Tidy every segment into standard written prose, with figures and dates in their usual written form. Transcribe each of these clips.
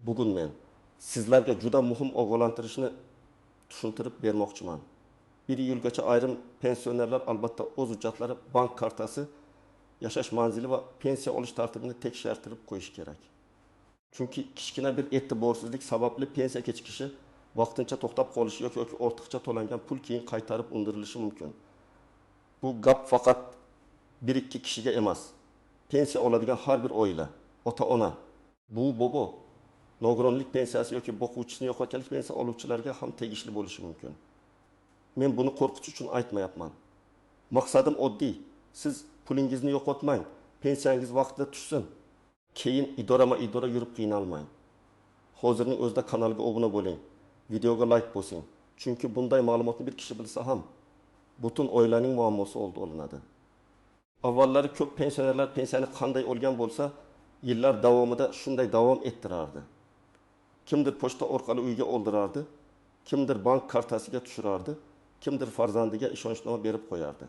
Bugun men sizlarga juda muhim ogohlantirishni tushuntirib bermoqchiman. 1 yilgacha ayrim pensionerlar albatta o'z hujjatlari, bank kartasi, yashash manzili va pensiya olish tartibini tekshirtirib qo'yish kerak. Chunki kichkina bir e'tiborsizlik sababli pensiya kechikishi, vaqtincha to'xtab qolishi yoki ortiqcha to'langan pul keyin qaytarib undirilishi mumkin. Bu gap faqat 1-2 kishiga emas. Pensiya oladigan har bir oila, ota-ona, bu bobo, nogironlik pensiyasi yoki boquvchisini yo'qotganlik pensiya oluvchilarga ham tegishli bo'lishi mumkin. Men buni qo'rqitish uchun aytmayapman. Maqsadim oddiy. Siz pulingizni yo'qotmang, pensiyangiz vaqtida tushsin. Keyin idora yurib qiynalmang. Hozirning o'zida kanalga obuna bo'ling, videoga like bosing. Chunki bunday ma'lumotni bir kishi bilsa ham butun oilaning muammosi olinadi. Avvallari ko'p pensionerlar pensiyani qanday olgan bo'lsa, yillar davomida shunday davom ettirardi. Kimdir pochta orqali uyga oldirardi, kimdir bank kartasiga tushirardi, kimdir farzandiga ishonchnoma berib qo'yardi.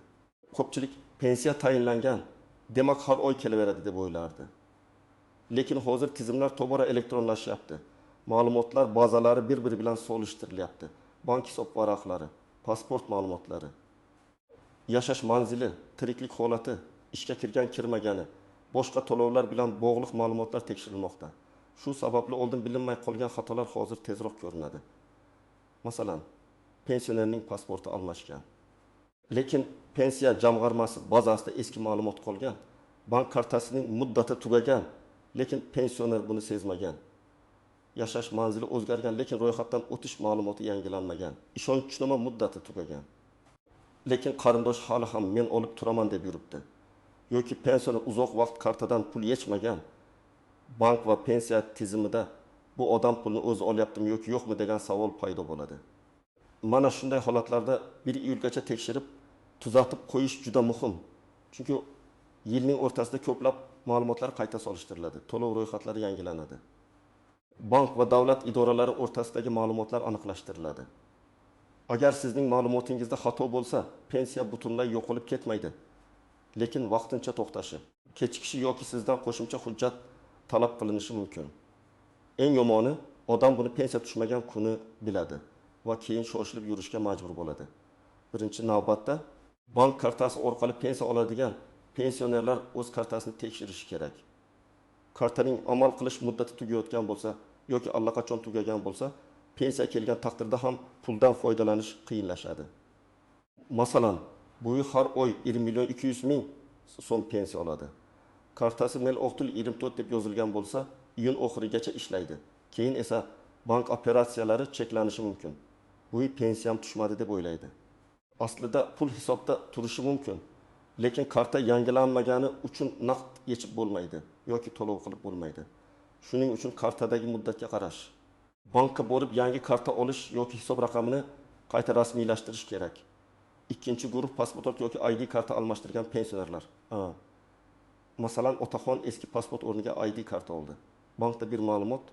Ko'pchilik pensiya tayinlangan, demak har oy kelaveradi deb o'ylardi. Lekin hozir tizimlar tobora elektronlashyapti. Ma'lumotlar bazalari bir-biri bilan solishtirilyapti. Bank hisob varaqlari, pasport ma'lumotlari, yashash manzili, tiriklik holati, ishga kirgan-kirmagani, boshqa to'lovlar bilan bog'liq ma'lumotlar tekshirilmoqda. Shu sababli oldin bilinmay qolgan xatolar hozir tezroq ko'rinadi. Masalan, pensionerning pasporti almashgan. Lekin pensiya jamg'armasi bazasida eski ma'lumot qolgan. Bank kartasining muddati tugagan, lekin pensioner buni sezmagan. Yashash manzili o'zgargan, lekin ro'yxatdan o'tish ma'lumoti yangilanmagan. Ishonchnoma muddati tugagan. Lekin qarindosh hali ham men olib turaman deb yuribdi. Yoki pensioner uzoq vaqt kartadan pul yechmagan. Bank va pensiya tizimida bu odam pulni o'zi olyaptimi yoki yo'qmi degan savol paydo bo'ladi. Mana shunday holatlarda 1 yilgacha tekshirib, tuzatib qo'yish juda muhim. Chunki yilning o'rtasida ko'plab ma'lumotlar qayta solishtiriladi, to'lov ro'yxatlari yangilanadi. Bank va davlat idoralari o'rtasidagi ma'lumotlar aniqlashtiriladi. Agar sizning ma'lumotingizda xato bo'lsa, pensiya butunlay yo'qolib ketmaydi. Lekin vaqtincha to'xtashi, kechikishi yoki sizdan qo'shimcha hujjat talab qilinishi mumkin. Eng yomoni, odam buni pensiya tushmagan kuni biladi va keyin shoshilib yurishga majbur bo'ladi. Birinchi navbatda bank kartasi orqali pensiya oladigan pensionerlar o'z kartasini tekshirishi kerak. Kartaning amal qilish muddati tugayotgan bo'lsa yoki allaqachon tugagan bo'lsa, pensiya kelgan taqdirda ham puldan foydalanish qiyinlashadi. Masalan, bu har oy 20.200.000 so'm pensiya oladi. Kartasi Mel Oqtul 24 deb yozilgan bo'lsa, iyun oxirigacha ishlaydi. Keyin esa bank operatsiyalari cheklanishi mumkin. Bu pensiyam tushmadi deb o'ylaydi. Aslida pul hisobda turishi mumkin, lekin karta yangilanmagani uchun naqd yechib bo'lmaydi yoki to'lov qilib bo'lmaydi. Shuning uchun kartadagi muddatga qarash. Bankka borib yangi karta olish yoki hisob raqamini qayta rasmiylashtirish kerak. Ikkinchi guruh pasport yoki ID karta almashtirgan pensionerlar. Masalan, otaxon eski pasport o'rniga ID karta oldi. Bankda bir ma'lumot,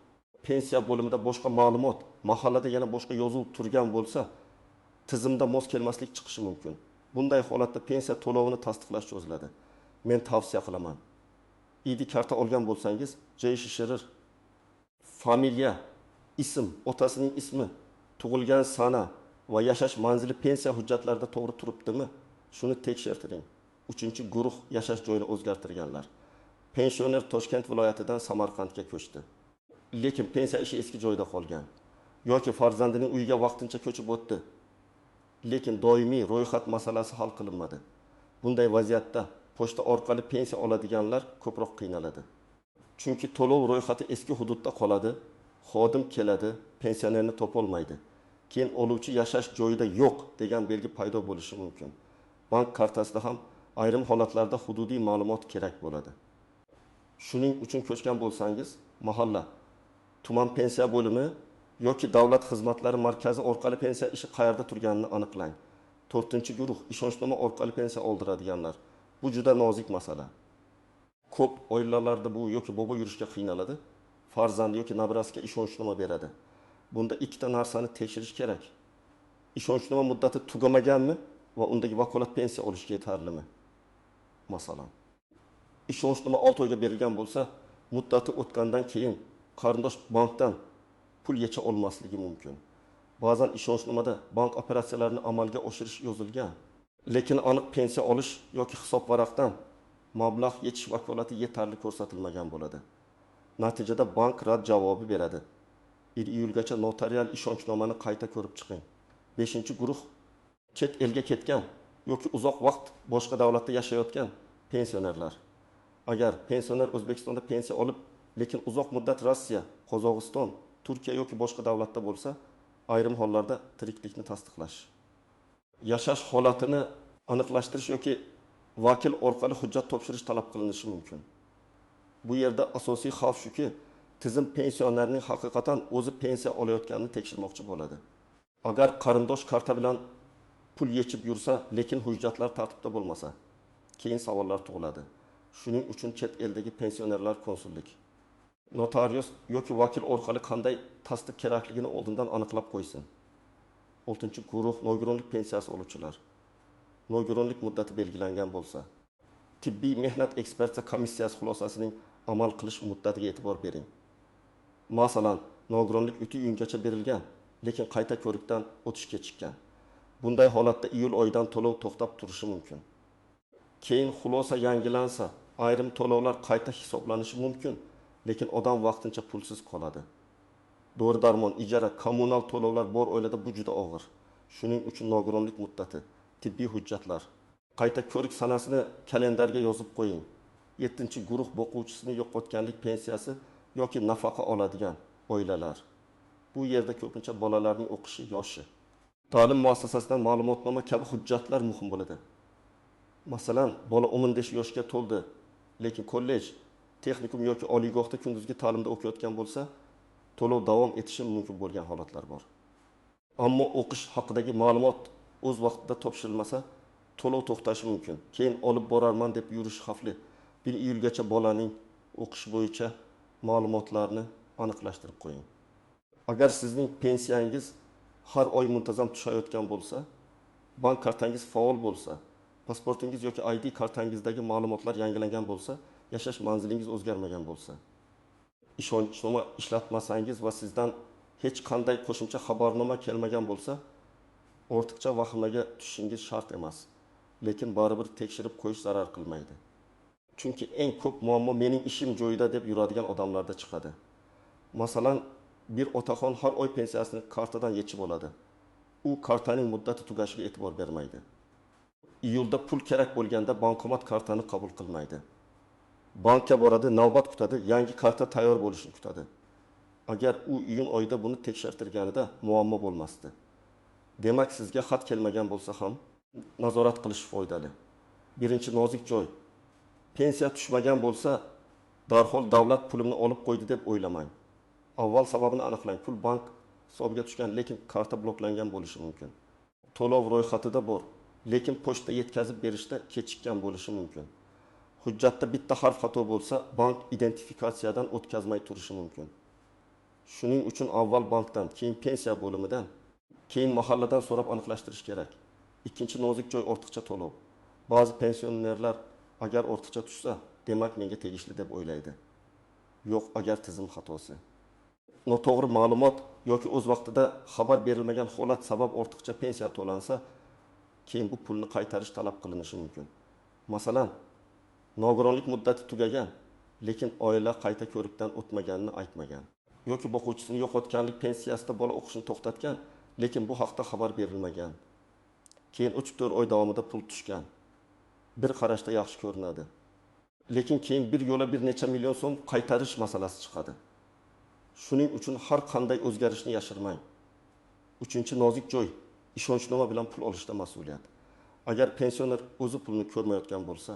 pensiya bo'limida boshqa ma'lumot, mahallada yana boshqa yozuv turgan bo'lsa, tizimda mos kelmaslik chiqishi mumkin. Bunday holatda pensiya to'lovini tasdiqlash cho'ziladi. Men tavsiya qilaman. ID karta olgan bo'lsangiz, joy shishirir, familiya, ism, otasining ismi, tug'ilgan sana va yashash manzili pensiya hujjatlarida to'g'ri turibdimi? Shuni tekshirtiring. 3-guruh yashash joyini o'zgartirganlar. Pensioner Toshkent viloyatidan Samarqandga ko'chdi. Lekin pensiya ishi eski joyda qolgan. Yoki farzandining uyiga vaqtincha ko'chib o'tdi. Lekin doimiy ro'yxat masalasi hal qilinmadi. Bunday vaziyatda pochta orqali pensiya oladiganlar ko'proq qiynaladi. Chunki to'lov ro'yxati eski hududda qoladi, xodim keladi, pensionerni topolmaydi. Keyin oluvchi yashash joyida yo'q degan belgi paydo bo'lishi mumkin. Bank kartasida ham ayrim holatlarda hududiy ma'lumot kerak bo'ladi. Shuning uchun ko'chgan bo'lsangiz, mahalla, tuman pensiya bo'limi yoki davlat xizmatlari markazi orqali pensiya ishi qayerda turganini aniqlang. 4-guruh ishonchnoma orqali pensiya oldiradiganlar. Bu juda nozik masala. Ko'p oilalarda bu yoki bobo yurishga qiynaladi. Farzand yoki nabirasiga ishonchnoma beradi. Bunda ikkita narsani tekshirish kerak. Ishonchnoma muddati tugamaganmi va undagi vakolat pensiya olishga yetarlimi? Masalan, ishonchnoma 6 oyga berilgan bo'lsa, muddati o'tgandan keyin qarindosh bankdan pul yecha olmasligi mumkin. Ba'zan ishonchnomada bank operatsiyalarini amalga oshirish yozilgan, lekin aniq pensiya olish yoki hisob varaqdan mablag' yechish vakolati yetarli ko'rsatilmagan bo'ladi. Natijada bank rad javobi beradi. 1 iyulgacha notarial ishonchnomani qayta ko'rib chiqing. 5-guruh chet elga ketgan yoki uzoq vaqt boshqa davlatda yashayotgan pensionerlar. Agar pensioner O'zbekistonda pensiya olib, lekin uzoq muddat Rossiya, Qozog'iston, Turkiya yoki boshqa davlatda bo'lsa, ayrim hollarda tiriklikni tasdiqlash. Yashash holatini aniqlashtirish yoki vakil orqali hujjat topshirish talab qilinishi mumkin. Bu yerda asosiy xavf shuki, tizim pensionerning haqiqatan o'zi pensiya olayotganini tekshirmoqchi bo'ladi. Agar qarindosh karta bilan pul yechib yursa, lekin hujjatlar tartibda bo'lmasa, keyin savollar tug'iladi. Shuning uchun chet eldagi pensionerlar konsullik, notarius yoki vakil orqali qanday tasdiq kerakligini oldindan aniqlab qo'ysin. 6-guruh nogironlik pensiyasi oluvchilar. Nogironlik muddati belgilangan bo'lsa, tibbiy mehnat ekspertiza komissiyasi xulosasining amal qilish muddatiga e'tibor bering. Masalan, nogironlik 3 iyungacha berilgan, lekin qayta ko'rikdan o'tish kechikkan. Bunday holatda iyul oyidan to'lov to'xtab turishi mumkin. Keyin xulosa yangilansa, ayrim to'lovlar qayta hisoblanishi mumkin, lekin odam vaqtincha pulsiz qoladi. Dori-darmon, ijara, kommunal to'lovlar bor oilada bu juda og'ir. Shuning uchun nogironlik muddati, tibbiy hujjatlar, qayta ko'rik sanasini kalendarga yozib qo'ying. 7-guruh o'quvchisini yo'qotganlik pensiyasi yoki nafaqa oladigan oilalar. Bu yerda ko'pincha bolalarning o'qishi yoshi, ta'lim muassasasidan ma'lumotnoma kabi hujjatlar muhim bo'ladi. Masalan, bola 15 yoshga to'ldi, lekin kollej, texnikum yoki oliygohda kunduzgi ta'limda o'qiyotgan bo'lsa, to'lov davom etishi mumkin bo'lgan holatlar bor. Ammo o'qish haqidagi ma'lumot o'z vaqtida topshirilmasa, to'lov to'xtashi mumkin. Keyin olib borarman deb yurish xavfli. 1 iyulgacha bolaning o'qish bo'yicha ma'lumotlarni aniqlashtirib qo'ying. Agar sizning pensiyangiz har oy muntazam tushayotgan bo'lsa, bank kartangiz faol bo'lsa, pasportingiz yoki ID kartangizdagi ma'lumotlar yangilangan bo'lsa, yashash manzilingiz o'zgarmagan bo'lsa, ishonchnoma ishlatmasangiz va sizdan hech qanday qo'shimcha xabarnoma kelmagan bo'lsa, ortiqcha vahimaga tushishingiz shart emas. Lekin baribir tekshirib qo'yish zarar qilmaydi. Chunki eng ko'p muammo mening ishim joyida deb yuradigan odamlarda chiqadi. Masalan, bir otaxon har oy pensiyasini kartadan yechib oladi. U kartaning muddati tugashiga e'tibor bermaydi. Iyulda pul kerak bo'lganda bankomat kartani qabul qilmaydi. Bankka boradi, navbat kutadi, yangi karta tayyor bo'lishini kutadi. Agar u iyun oyida buni tekshirtirganida muammo bo'lmasdi. Demak, sizga xat kelmagan bo'lsa ham nazorat qilish foydali. Birinchi nozik joy. Pensiya tushmagan bo'lsa, darhol davlat pulimni olib qo'ydi deb o'ylamang. Avval sababini aniqlang. Pul bank hisobiga tushgan, lekin karta bloklangan bo'lishi mumkin. To'lov ro'yxatida bor, lekin pochta yetkazib berishda kechikkan bo'lishi mumkin. Hujjatda bitta harf xato bo'lsa, bank identifikatsiyadan o'tkazmay turishi mumkin. Shuning uchun avval bankdan, keyin pensiya bo'limidan, keyin mahalladan so'rab aniqlashtirish kerak. Ikkinchi nozik joy ortiqcha to'lov. Ba'zi pensionerlar agar ortiqcha tushsa, demak menga tegishli deb o'ylaydi. Yo'q, agar tizim xatosi. Noto'g'ri ma'lumot yoki o'z vaqtida xabar berilmagan holat sabab ortiqcha pensiya to'lansa, keyin bu pulni qaytarish talab qilinishi mumkin. Masalan, nogironlik muddati tugagan, lekin oila qayta ko'rikdan o'tmaganini aytmagan. Yoki boquvchisini yo'qotganlik pensiyasida bola o'qishini to'xtatgan, lekin bu haqda xabar berilmagan. Keyin 3-4 oy davomida pul tushgan. Bir qarashda yaxshi ko'rinadi. Lekin keyin bir yo'la bir necha million so'm qaytarish masalasi chiqadi. Shuning uchun har qanday o'zgarishni yashirmang. 3-nozik joy, ishonchnoma bilan pul olishda mas'uliyat. Agar pensioner o'zi pulni ko'rmayotgan bo'lsa,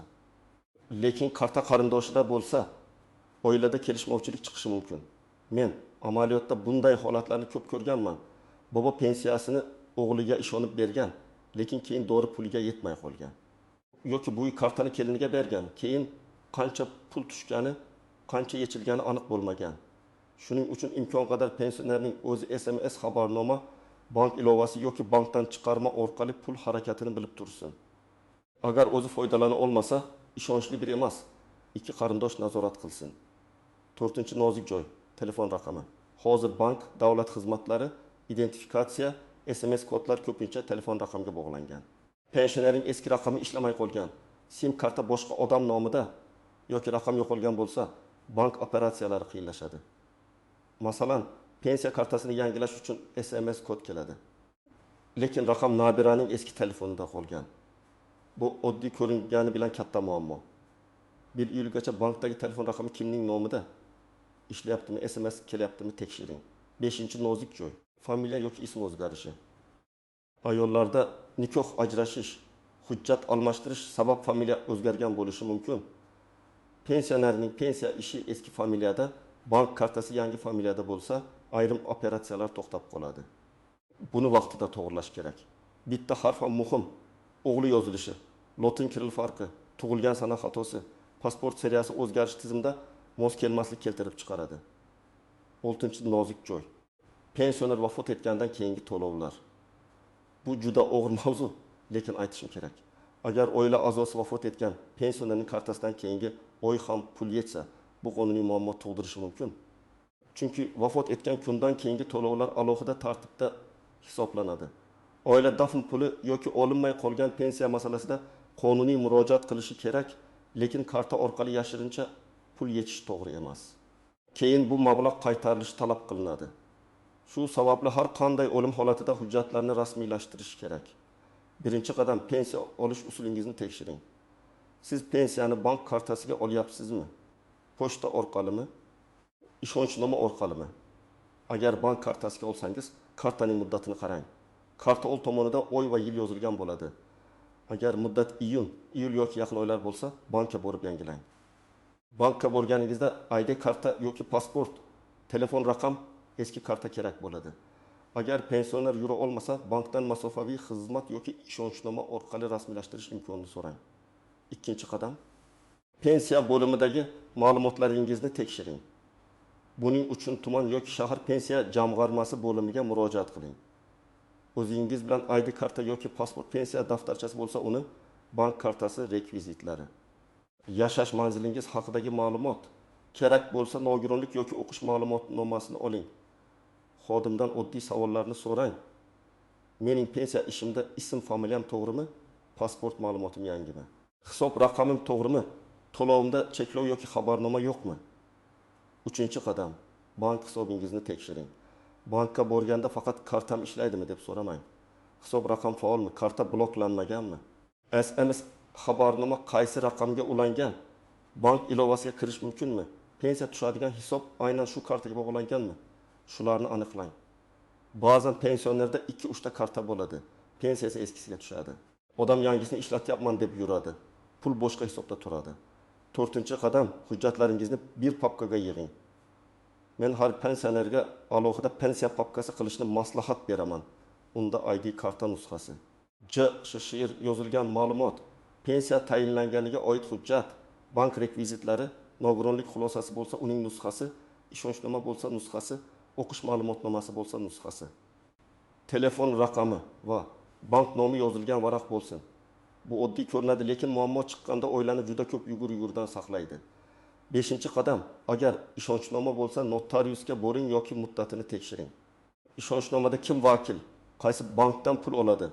lekin karta qarindoshida bo'lsa, oilada kelishmovchilik chiqishi mumkin. Men amaliyotda bunday holatlarni ko'p ko'rganman. Bobo pensiyasini o'g'liga ishonib bergan, lekin keyin dori puliga yetmay qolgan. Yoki bu kartani keliniga bergan, keyin qancha pul tushgani, qancha yechilgani aniq bo'lmagan. Shuning uchun imkon qadar pensionerning o'zi SMS xabarnoma, bank ilovasi yoki bankdan chiqarma orqali pul harakatini bilib tursin. Agar o'zi foydalana olmasa, ishonchli bir emas, 2 qarindosh nazorat qilsin. 4-nozik joy, telefon raqami. Hozir bank, davlat xizmatlari, identifikatsiya, SMS kodlar ko'pincha telefon raqamiga bog'langan. Pensionerning eski raqami ishlamay qolgan, SIM karta boshqa odam nomida yoki raqam yo'qolgan bo'lsa, bank operatsiyalari qiyinlashadi. Masalan, pensiya kartasini yangilash uchun SMS kod keladi. Lekin raqam nabiraning eski telefonida qolgan. Bu oddiy ko'ringani bilan katta muammo. Bir yilgacha bankdagi telefon raqami kimning nomida ishlayaptimi, SMS kelyaptimi tekshiring. 5-nozik joy, familiya yoki ism o'zgarishi. Ayollarda nikoh ajrashish, hujjat almashtirish sabab familiya o'zgargan bo'lishi mumkin. Pensionerning pensiya ishi eski familiyada, bank kartasi yangi familiyada bo'lsa, ayrim operatsiyalar to'xtab qoladi. Buni vaqtida to'g'irlash kerak. Bitta harf ham muhim. O'g'li yozilishi, lotin kiril farqi, tug'ilgan sana xatosi, pasport seriyasi o'zgarish tizimida mos kelmaslik keltirib chiqaradi. 6-nozik joy. Pensioner vafot etgandan keyingi to'lovlar. Bu juda og'ir mavzu, lekin aytishim kerak. Agar oila a'zosi vafot etgan pensionerning kartasidan keyingi oy ham pul yetsa, bu qonuniy muammo tug'dirishi mumkin. Chunki vafot etgan kundan keyingi to'lovlar alohida tartibda hisoblanadi. Oila dafn puli yoki olinmay qolgan pensiya masalasida qonuniy murojaat qilishi kerak, lekin karta orqali yashirincha pul yetishi to'g'ri emas. Keyin bu mablag' qaytarilishi talab qilinadi. Shu sababli har qanday o'lim holatida hujjatlarni rasmiylashtirish kerak. Birinchi qadam pensiya olish usulingizni tekshiring. Siz pensiyani bank kartasiga olyapsizmi? Pochta orqalimi? Ishonchnoma orqalimi? Agar bank kartasiga olsangiz, kartaning muddatini qarang. Karta old tomonida oy va yil yozilgan bo'ladi. Agar muddat iyul yoki yaqin oylar bo'lsa, bankka borib yangilang. Bankka borganingizda ID karta yoki pasport, telefon raqam, eski karta kerak bo'ladi. Agar pensioner yura olmasa, bankdan masofaviy xizmat yoki ishonchnoma orqali rasmiylashtirish imkonini so'rang. Ikkinchi qadam, pensiya bo'limidagi ma'lumotlaringizni tekshiring. Buning uchun tuman yoki shahar pensiya jamg'armasi bo'limiga murojaat qiling. O'zingiz bilan ID karta yoki pasport pensiya daftarchasi bo'lsa, uni bank kartasi rekvizitlari. Yashash manzilingiz haqidagi ma'lumot, kerak bo'lsa nogironlik yoki o'qish ma'lumotnomasini oling. Xodimdan oddiy savollarni so'rang. Mening pensiya ishimda ism, familiyam to'g'rimi? Pasport ma'lumotim yangimi? Hisob raqamim to'g'rimi? To'lovimda cheklov yoki xabarnoma yo'qmi? Uchinchi qadam, bank hisobingizni tekshiring. Bankka borganda faqat kartam ishlaydimi deb so'ramang. Hisob raqam faolmi? Karta bloklanmaganmi? SMS xabarnoma qaysi raqamga ulangan? Bank ilovasiga kirish mumkinmi? Pensiya tushadigan hisob aynan shu kartaga bog'langanmi? Shularni aniqlang. Ba'zan pensionerda 2-3 ta karta bo'ladi. Pensiyasi eskisiga tushadi. Odam yangisini ishlatyapman deb yuradi. Pul boshqa hisobda turadi. 4-qadam, hujjatlaringizni bir papkaga yig'ing. Men har pensionerga alohida pensiya papkasi qilishni maslahat beraman. Unda ID karta nusxasi, JSHIR yozilgan ma'lumot, pensiya tayinlanganiga oid hujjat, bank rekvizitlari, nogironlik xulosasi bo'lsa uning nusxasi, ishonchnoma bo'lsa nusxasi, o'qish ma'lumotnomasi bo'lsa nusxasi. Telefon raqami va bank nomi yozilgan varaq bo'lsin. Bu oddiy ko'rinadi, lekin muammo chiqqanda oilani juda ko'p yugur-yugurdan saqlaydi. 5-qadam, agar ishonchnoma bo'lsa, notariusga boring yoki muddatini tekshiring. Ishonchnomada kim vakil, qaysi bankdan pul oladi,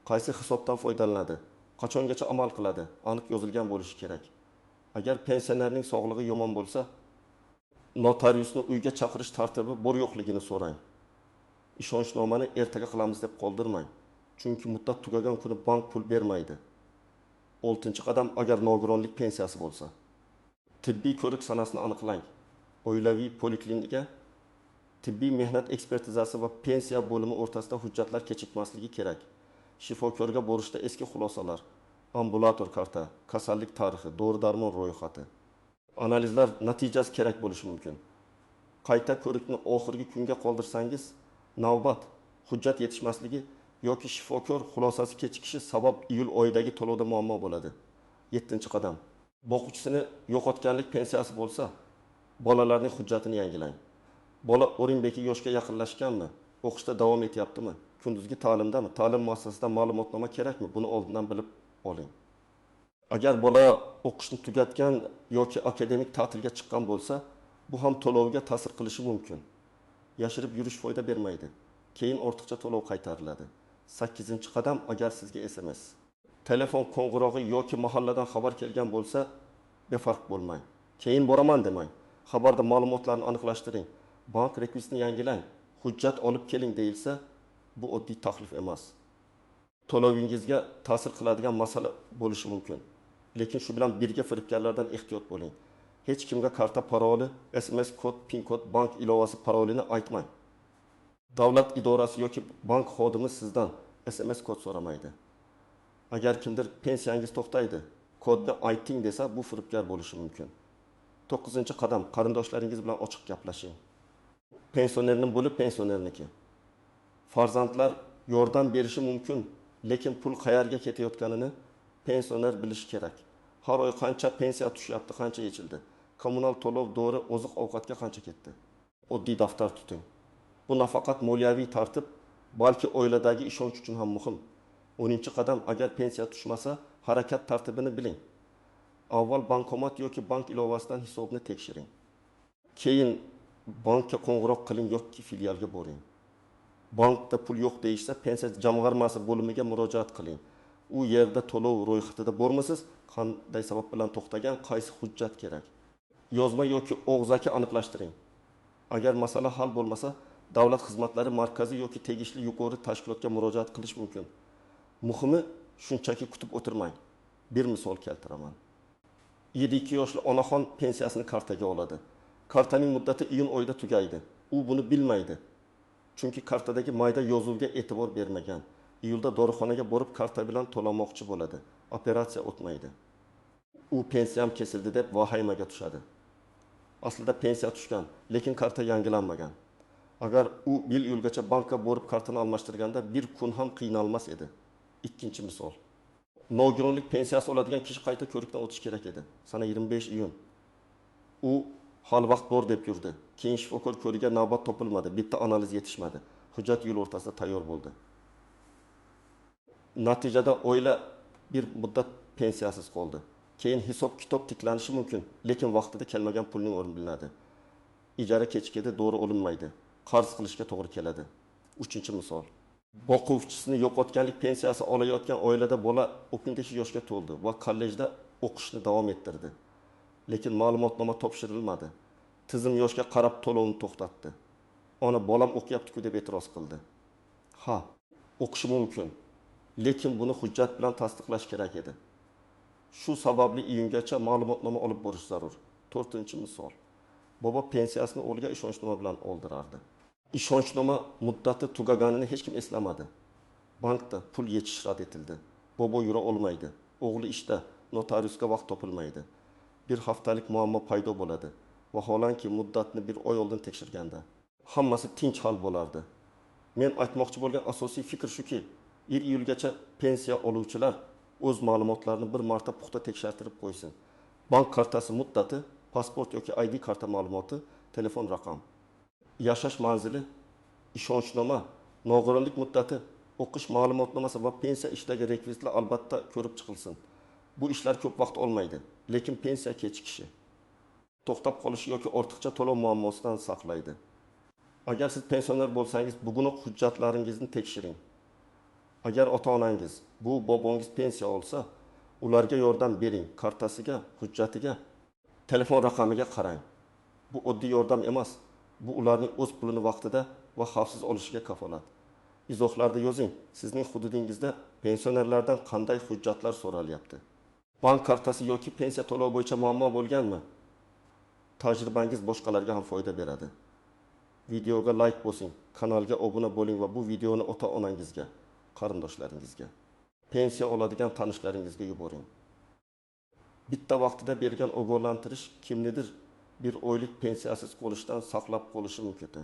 qaysi hisobdan foydalanadi, qachongacha amal qiladi, aniq yozilgan bo'lishi kerak. Agar pensionerning sog'lig'i yomon bo'lsa, notariusni uyga chaqirish tartibi bor yo'qligini so'rang. Ishonchnomani ertaga qilamiz deb qoldirmang, chunki muddat tugagan kuni bank pul bermaydi. 6-qadam, agar nogironlik pensiyasi bo'lsa, tibbiy ko'rik sanasini aniqlang. Oilaviy poliklinika, tibbiy mehnat ekspertizasi va pensiya bo'limi o'rtasida hujjatlar kechikmasligi kerak. Shifokorga borishda eski xulosalar, ambulator karta, kasallik tarixi, dori-darmon ro'yxati, analizlar natijasi kerak bo'lishi mumkin. Qayta ko'rikni oxirgi kunga qoldirsangiz, navbat, hujjat yetishmasligi yoki shifokor xulosasi kechikishi sabab iyul oyidagi to'lovda muammo bo'ladi. 7-qadam, boquvchisini yo'qotganlik pensiyasi bo'lsa, bolalarning hujjatini yangilang. Bola O'rinbeki yoshga yaqinlashganmi? O'qishda davom etyaptimi? Kunduzgi ta'limdami? Ta'lim muassasasida ma'lumotnoma kerakmi? Buni oldindan bilib oling. Agar bola o'qishni tugatgan yoki akademik ta'tilga chiqqan bo'lsa, Bu ham to'lovga ta'sir qilishi mumkin. Yashirib yurish foyda bermaydi. Keyin ortiqcha to'lov qaytariladi. 8-qadam agar sizga SMS, telefon qo'ng'irog'i yoki mahalladan xabar kelgan bo'lsa, befarq bo'lmang. Keyin boraman demang. Xabarda ma'lumotlarni aniqlashtiring. Bank rekvizitini yangilang. Hujjat olib keling deyilsa, bu oddiy taklif emas. To'lovingizga ta'sir qiladigan masala bo'lishi mumkin. Lekin shu bilan birga firibgarlardan ehtiyot bo'ling. Hech kimga karta paroli, SMS kod, PIN kod, bank ilovasi parolini aytmang. Davlat idorasi yoki bank xodimi sizdan SMS kod so'ramaydi. Agar kimdir pensiyangiz to'xtaydi, kodni ayting desa, bu firibgar bo'lishi mumkin. 9-qadam, qarindoshlaringiz bilan ochiq gaplashing. Pensionerning bo'lib pensionerniki. Farzandlar yordam berishi mumkin, lekin pul qayerga ketayotganini pensioner bilishi kerak. Har oy qancha pensiya tushyapti, qancha yechildi. Kommunal to'lov, dori, oziq-ovqatga qancha ketdi. Oddiy daftar tuting. Bu nafaqat moliyaviy tartib, balki oiladagi ishonch uchun ham muhim. 10-qadam, agar pensiya tushmasa, harakat tartibini biling. Avval bankomat yoki bank ilovasidan hisobni tekshiring. Keyin bankka qo'ng'iroq qiling yoki filialga boring. Bankda pul yo'q deyishsa, pensiya jamg'armasi bo'limiga murojaat qiling. U yerda to'lov ro'yxatida bormisiz? Qanday sabab bilan to'xtagan, qaysi hujjat kerak? Yozma yoki og'zaki aniqlashtiring. Agar masala hal bo'lmasa, davlat xizmatlari markazi yoki tegishli yuqori tashkilotga murojaat qilish mumkin. Muhimi, shunchaki kutib o'tirmang. Bir misol keltiraman. 7 yoshli onaxon pensiyasini kartaga oladi. Kartaning muddati iyun oyida tugaydi. U buni bilmaydi. Chunki kartadagi mayda yozuvga e'tibor bermagan. Iyulda dorixonaga borib karta bilan to'lamoqchi bo'ladi. Operatsiya o'tmaydi. U pensiyam kesildi deb vahaymaga tushadi. Aslida pensiya tushgan, lekin karta yangilanmagan. Agar u 1 yilgacha bankka borib kartani almashtirganda 1 kun ham qiynalmas edi. Ikkinchi misol. Nogironlik pensiyasi oladigan kishi qayta ko'rikdan o'tish kerak edi. Sana 25 iyun. U hali vaqt bor deb yurdi. Keyin shifokor ko'riga navbat topilmadi. Bitta analiz yetishmadi. Hujjat yo'l o'rtasida tayyor bo'ldi. Natijada oila bir muddat pensiyasiz qoldi. Keyin hisob-kitob tiklanishi mumkin, lekin vaqtida kelmagan pulning o'rni bilinadi. Ijara kechikadi, to'g'ri olinmaydi. Qarz qilishga to'g'ri keladi. 3-misol. Boquvchisini yo'qotganlik pensiyasi olayotgan oilada bola 15 yoshga to'ldi va kollejda o'qishni davom ettirdi. Lekin ma'lumotnoma topshirilmadi. Tizim yoshga qarab to'lovni to'xtatdi. Ona bolam o'qiyapti-ku deb e'tiroz qildi. Ha, o'qishi mumkin, lekin buni hujjat bilan tasdiqlash kerak edi. Shu sababli iyungacha ma'lumotnoma olib borish zarur. 4-misol. Bobo pensiyasini o'g'liga ishonchnoma bilan oldirardi. Ishonchnoma muddati tugaganini hech kim eslamadi. Bankda pul yechish rad etildi. Bobo yura olmaydi. O'g'li ishda, notariusga vaqt topilmaydi. Bir haftalik muammo paydo bo'ladi. Vaholanki muddatni 1 oy oldin tekshirganda hammasi tinch hal bo'lardi. Men aytmoqchi bo'lgan asosiy fikr shuki, 1 yilgacha pensiya oluvchilar o'z ma'lumotlarini bir marta puxta tekshirtirib qo'ysin. Bank kartasi muddati, pasport yoki ID karta ma'lumoti, telefon raqam, yashash manzili, ishonchnoma, nogironlik muddati, o'qish ma'lumotnomasi va pensiya ishdagi rekvizitlar albatta ko'rib chiqilsin. Bu ishlar ko'p vaqt olmaydi, lekin pensiya kechikishi, to'xtab qolishi yoki ortiqcha to'lov muammosidan saqlaydi. Agar siz pensioner bo'lsangiz, bugunoq hujjatlaringizni tekshiring. Agar ota-onangiz, bu bobongiz pensiya olsa, ularga yordam bering, kartasiga, hujjatiga, telefon raqamiga qarang. Bu oddiy yordam emas. Bu ularning o'z pulini vaqtida va xavfsiz olishiga kafolat. Izohlarda yozing, sizning hududingizda pensionerlardan qanday hujjatlar so'ralyapti? Bank kartasi yoki pensiya to'lovi bo'yicha muammo bo'lganmi? Tajribangiz boshqalarga ham foyda beradi. Videoga like bosing, kanalga obuna bo'ling va bu videoni ota-onangizga, qarindoshlaringizga, pensiya oladigan tanishlaringizga yuboring. Bitta vaqtida bergan ogohlantirish kimnidir bir oylik pensiyasiz qolishdan saqlab qolishi mumkin.